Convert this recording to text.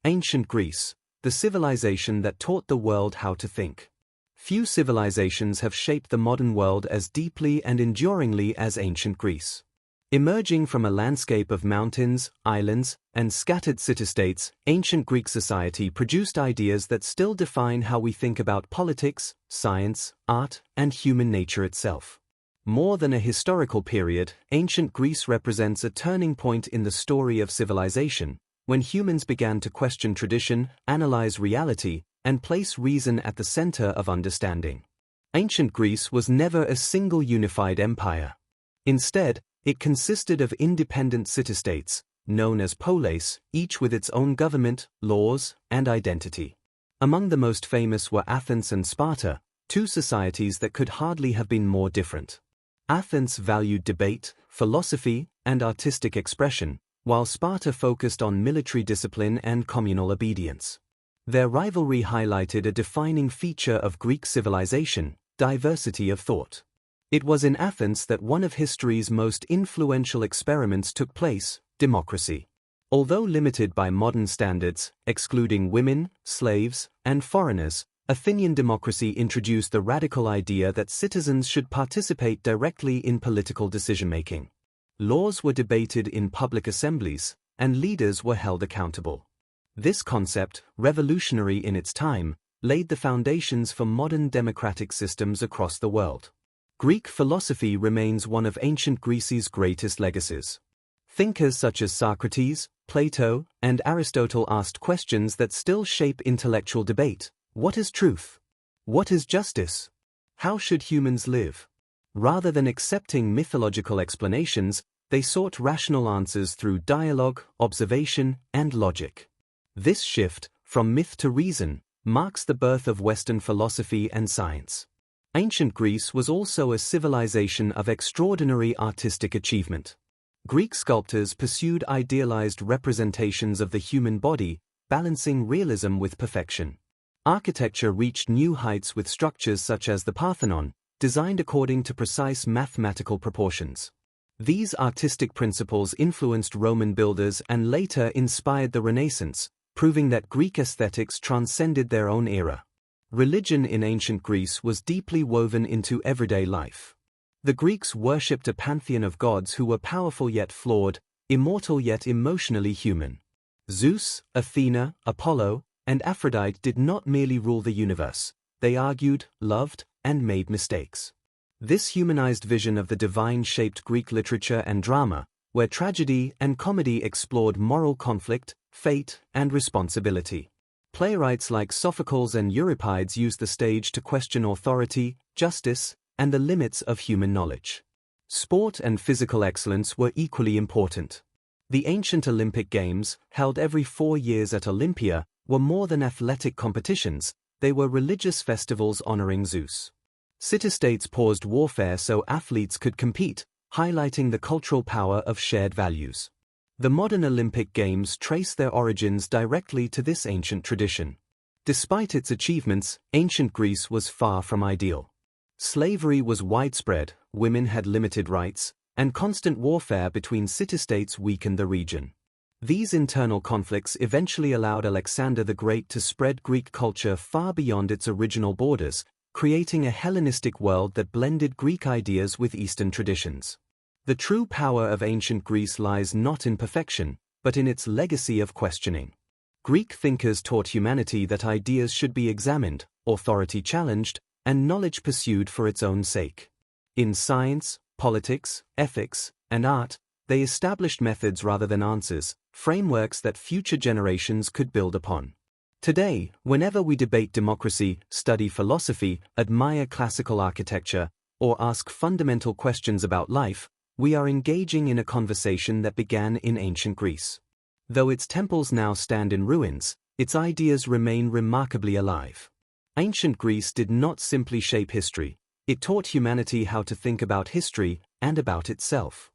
Ancient Greece, the civilization that taught the world how to think. Few civilizations have shaped the modern world as deeply and enduringly as ancient Greece. Emerging from a landscape of mountains, islands, and scattered city-states, ancient Greek society produced ideas that still define how we think about politics, science, art, and human nature itself. More than a historical period, ancient Greece represents a turning point in the story of civilization, when humans began to question tradition, analyze reality, and place reason at the center of understanding. Ancient Greece was never a single unified empire. Instead, it consisted of independent city-states, known as polis, each with its own government, laws, and identity. Among the most famous were Athens and Sparta, two societies that could hardly have been more different. Athens valued debate, philosophy, and artistic expression, while Sparta focused on military discipline and communal obedience. Their rivalry highlighted a defining feature of Greek civilization: diversity of thought. It was in Athens that one of history's most influential experiments took place: democracy. Although limited by modern standards, excluding women, slaves, and foreigners, Athenian democracy introduced the radical idea that citizens should participate directly in political decision-making. Laws were debated in public assemblies, and leaders were held accountable. This concept, revolutionary in its time, laid the foundations for modern democratic systems across the world. Greek philosophy remains one of ancient Greece's greatest legacies. Thinkers such as Socrates, Plato, and Aristotle asked questions that still shape intellectual debate. What is truth? What is justice? How should humans live? Rather than accepting mythological explanations, they sought rational answers through dialogue, observation, and logic. This shift, from myth to reason, marks the birth of Western philosophy and science. Ancient Greece was also a civilization of extraordinary artistic achievement. Greek sculptors pursued idealized representations of the human body, balancing realism with perfection. Architecture reached new heights with structures such as the Parthenon, designed according to precise mathematical proportions. These artistic principles influenced Roman builders and later inspired the Renaissance, proving that Greek aesthetics transcended their own era. Religion in ancient Greece was deeply woven into everyday life. The Greeks worshipped a pantheon of gods who were powerful yet flawed, immortal yet emotionally human. Zeus, Athena, Apollo, and Aphrodite did not merely rule the universe. They argued, loved, and made mistakes. This humanized vision of the divine shaped Greek literature and drama, where tragedy and comedy explored moral conflict, fate, and responsibility. Playwrights like Sophocles and Euripides used the stage to question authority, justice, and the limits of human knowledge. Sport and physical excellence were equally important. The ancient Olympic Games, held every 4 years at Olympia, were more than athletic competitions. They were religious festivals honoring Zeus. City-states paused warfare so athletes could compete, highlighting the cultural power of shared values. The modern Olympic Games trace their origins directly to this ancient tradition. Despite its achievements, ancient Greece was far from ideal. Slavery was widespread, women had limited rights, and constant warfare between city-states weakened the region. These internal conflicts eventually allowed Alexander the Great to spread Greek culture far beyond its original borders, creating a Hellenistic world that blended Greek ideas with Eastern traditions. The true power of ancient Greece lies not in perfection, but in its legacy of questioning. Greek thinkers taught humanity that ideas should be examined, authority challenged, and knowledge pursued for its own sake. In science, politics, ethics, and art, they established methods rather than answers, frameworks that future generations could build upon. Today, whenever we debate democracy, study philosophy, admire classical architecture, or ask fundamental questions about life, we are engaging in a conversation that began in ancient Greece. Though its temples now stand in ruins, its ideas remain remarkably alive. Ancient Greece did not simply shape history, it taught humanity how to think about history and about itself.